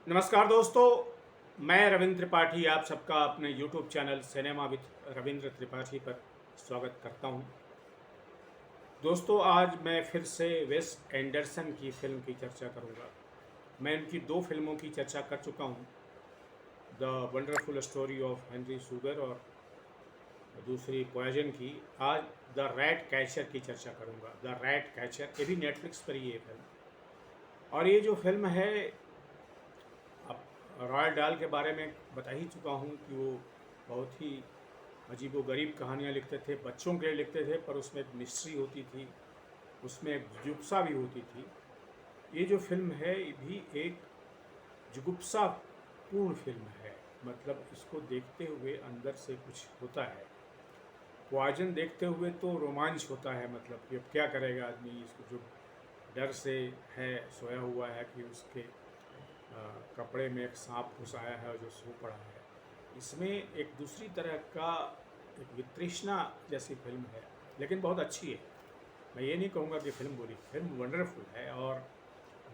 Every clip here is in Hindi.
नमस्कार दोस्तों, मैं रविंद्र त्रिपाठी आप सबका अपने YouTube channel cinema with Ravindra Tripathi पर स्वागत करता हूं। दोस्तों, आज मैं फिर से वेस एंडरसन की फिल्म की चर्चा करूंगा। मैं इनकी दो फिल्मों की चर्चा कर चुका हूं, the wonderful story of Henry sugar और दूसरी पॉइजन की। आज द रैट कैचर की चर्चा करूंगा। द रैट कैचर, ये भी नेटफ्लिक्स पर ही है फिल्म। और ये जो फिल्म है, अब रॉयल डाल के बारे में बता ही चुका हूँ कि वो बहुत ही अजीबोगरीब कहानियाँ लिखते थे, बच्चों के लिए लिखते थे, पर उसमें एक मिस्ट्री होती थी, उसमें एक जुगुप्सा भी होती थी। ये जो फिल्म है ये भी एक जुगुप्सापूर्ण फिल्म है, मतलब इसको देखते हुए अंदर से कुछ होता है। पॉइजन देखते हुए तो रोमांच होता है, मतलब कि अब क्या करेगा आदमी, इसको जो डर से है सोया हुआ है कि उसके कपड़े में एक सांप घुस आया है और जो सो पड़ा है। इसमें एक दूसरी तरह का एक वितृष्णा जैसी फिल्म है, लेकिन बहुत अच्छी है। मैं ये नहीं कहूँगा कि फिल्म बुरी, फिल्म वंडरफुल है। और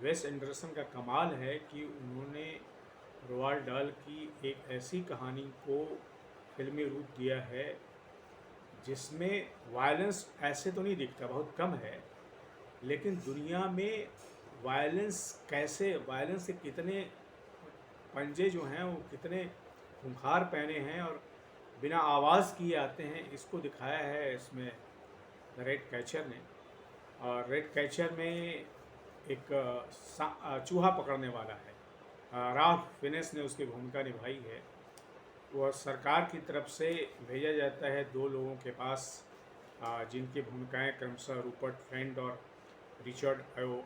वेस एंडरसन का कमाल है कि उन्होंने रोआल्ड डाल की एक ऐसी कहानी को फिल्मी रूप दिया है जिसमें वायलेंस ऐसे तो नहीं दिखता, बहुत कम है, लेकिन दुनिया में वायलेंस के कितने पंजे जो हैं वो कितने खूंखार पहने हैं और बिना आवाज़ किए आते हैं, इसको दिखाया है इसमें द रेड कैचर ने। और रेड कैचर में एक चूहा पकड़ने वाला है, राल्फ फिनेस ने उसकी भूमिका निभाई है। वह सरकार की तरफ से भेजा जाता है दो लोगों के पास, जिनकी भूमिकाएं क्रमशः रूपर्ट फ्रेंड और रिचर्ड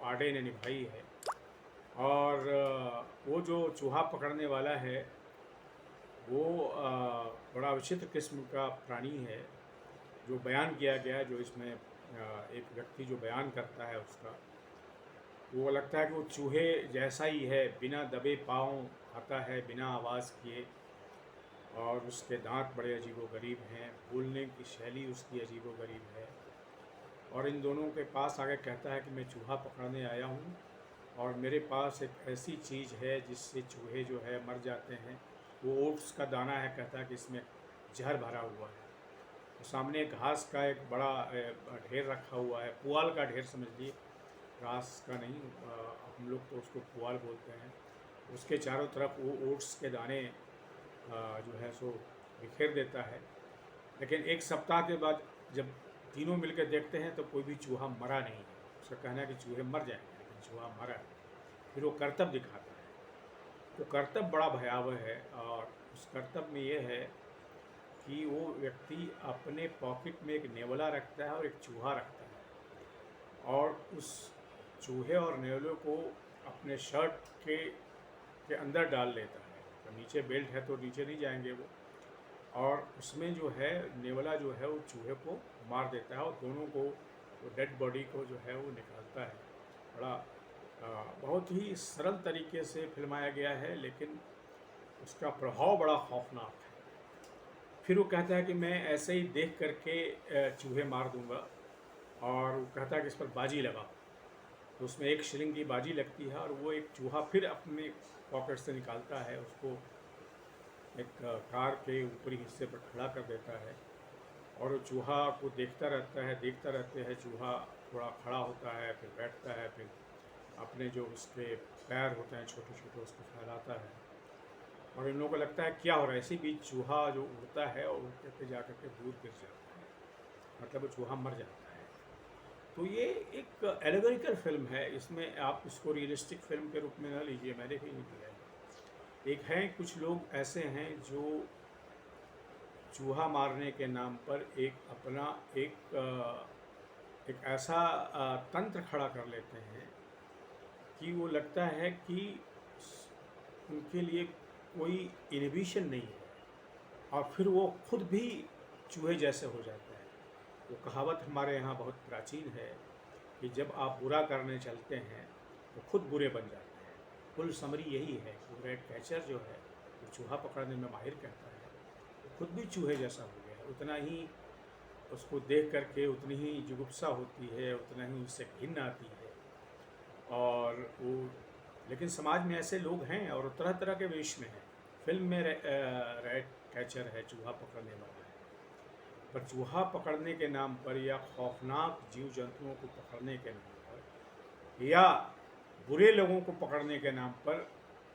आर्डे ने निभाई है। और वो जो चूहा पकड़ने वाला है वो बड़ा विचित्र किस्म का प्राणी है जो बयान किया गया है, जो इसमें एक व्यक्ति जो बयान करता है उसका, वो लगता है कि वो चूहे जैसा ही है, बिना दबे पाँव आता है, बिना आवाज़ किए। और उसके दांत बड़े अजीबोगरीब हैं, बोलने की शैली उसकी अजीबोगरीब है। और इन दोनों के पास आके कहता है कि मैं चूहा पकड़ने आया हूँ और मेरे पास एक ऐसी चीज़ है जिससे चूहे जो है मर जाते हैं। वो ओट्स का दाना है, कहता है कि इसमें जहर भरा हुआ है। तो सामने घास का एक बड़ा ढेर रखा हुआ है, पुआल का ढेर समझ लिए, घास का नहीं, हम लोग तो उसको पुआल बोलते हैं। उसके चारों तरफ वो ओट्स के दाने जो है सो बिखेर देता है। लेकिन एक सप्ताह के बाद जब तीनों मिलकर देखते हैं तो कोई भी चूहा मरा नहीं है। उसका कहना है कि चूहे मर जाएंगे, लेकिन चूहा मरा है। फिर वो करतब दिखाता है। वो करतब बड़ा भयावह है, और उस करतब में ये है कि वो व्यक्ति अपने पॉकेट में एक नेवला रखता है और एक चूहा रखता है, और उस चूहे और नेवले को अपने शर्ट के अंदर डाल लेता है। तो नीचे बेल्ट है तो नीचे नहीं जाएंगे वो, और उसमें जो है नेवला जो है वो चूहे को मार देता है और दोनों को, वो डेड बॉडी को जो है वो निकालता है। बड़ा बहुत ही सरल तरीके से फिल्माया गया है, लेकिन उसका प्रभाव बड़ा खौफनाक है। फिर वो कहता है कि मैं ऐसे ही देख करके चूहे मार दूंगा, और वो कहता है कि इस पर बाजी लगाओ। तो उसमें 1 शिलिंग की बाजी लगती है, और वो एक चूहा फिर अपने पॉकेट से निकालता है, उसको एक कार के ऊपरी हिस्से पर खड़ा कर देता है। और वो चूहा को देखता रहता है, देखता रहते हैं। चूहा थोड़ा खड़ा होता है, फिर बैठता है, फिर अपने जो उसके पैर होते हैं छोटे छोटे उसको फैलाता है। और इन लोगों को लगता है क्या हो रहा है। इसी बीच चूहा जो उड़ता है और उड़ते पे जा कर के दूर गिर जाता है, मतलब वो चूहा मर जाता है। तो ये एक एलेगोरिकल फिल्म है, इसमें आप इसको रियलिस्टिक फिल्म के रूप में ना लीजिए, मैंने भी नहीं किया है। एक हैं कुछ लोग ऐसे हैं जो चूहा मारने के नाम पर एक अपना एक ऐसा तंत्र खड़ा कर लेते हैं कि वो लगता है कि उनके लिए कोई इनहिबिशन नहीं है, और फिर वो खुद भी चूहे जैसे हो जाते हैं। वो कहावत हमारे यहाँ बहुत प्राचीन है कि जब आप बुरा करने चलते हैं तो खुद बुरे बन जाते हैं। कुल समरी यही है कि रेड कैचर जो है वो चूहा पकड़ने में माहिर कहता है, वो खुद भी चूहे जैसा हो गया है। उतना ही उसको देख करके उतनी ही जुगुप्सा होती है, उतना ही उससे घिन आती है। और वो लेकिन समाज में ऐसे लोग हैं और तरह तरह के वेश में हैं। फिल्म में रैट कैचर है, चूहा पकड़ने वाला है, पर चूहा पकड़ने के नाम पर या खौफनाक जीव जंतुओं को पकड़ने के नाम पर या बुरे लोगों को पकड़ने के नाम पर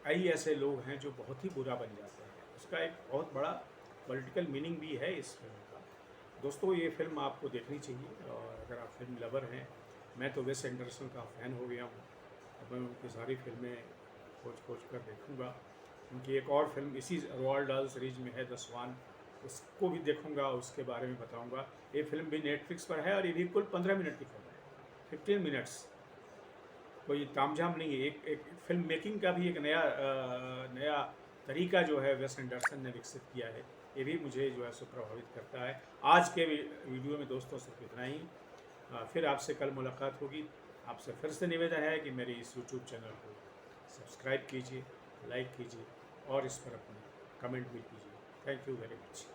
कई ऐसे लोग हैं जो बहुत ही बुरा बन जाते हैं। उसका एक बहुत बड़ा पॉलिटिकल मीनिंग भी है इस फिल्म का। दोस्तों, ये फिल्म आपको देखनी चाहिए, और अगर आप फिल्म लवर हैं, मैं तो वेस एंडरसन का फ़ैन हो गया हूँ। अब मैं उनकी सारी फिल्में खोज कर देखूँगा। उनकी एक और फिल्म इसी रोआल्ड डाल सीरीज में है, द स्वान, उसको भी देखूँगा, उसके बारे में बताऊँगा। ये फिल्म भी नेटफ्लिक्स पर है और ये भी कुल 15 मिनट की फिल्म है, 15 मिनट्स, कोई तामझाम नहीं है। एक फिल्म मेकिंग का भी एक नया तरीका जो है वेस एंडरसन ने विकसित किया है, ये भी मुझे जो है सो प्रभावित करता है। आज के वीडियो में दोस्तों सिर्फ इतना ही। फिर आपसे कल मुलाकात होगी। आपसे फिर से निवेदन है कि मेरे इस यूट्यूब चैनल को सब्सक्राइब कीजिए, लाइक कीजिए और इस पर अपने कमेंट भी कीजिए। Thank you very much.